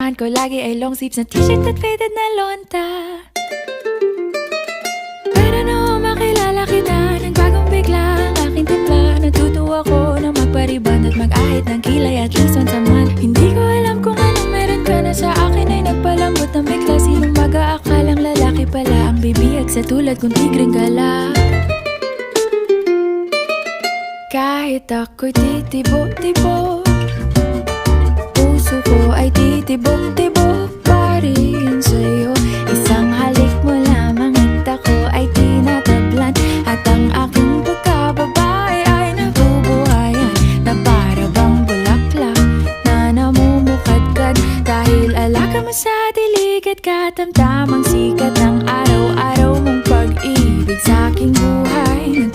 Ko lagi ay long sleeves na t-shirt at faded na lonta. Pero noong makilala kita, nagbagong bigla ang aking timpla. Natutuwa ko na magpariban at mag-ahit ng kilay at least once a month. Hindi ko alam kung anong meron ka na sa akin ay nagpalambot ng bigla. Sinong mag-aakalang lalaki pala ang bibihag sa tulad kong tigreng gala. Kahit ako'y titibo-tibo, puso ko ay titibok-tibok pa rin sa'yo. Isang halik mo lamang at ako ay tinatablan, at ang aking pagkababae ay nabubuhayan na para bang bulaklak na namumukadkad. Dahil alaga mo sa dilig at katamtamang sikat ng araw-araw mong pag-ibig sa aking buhay.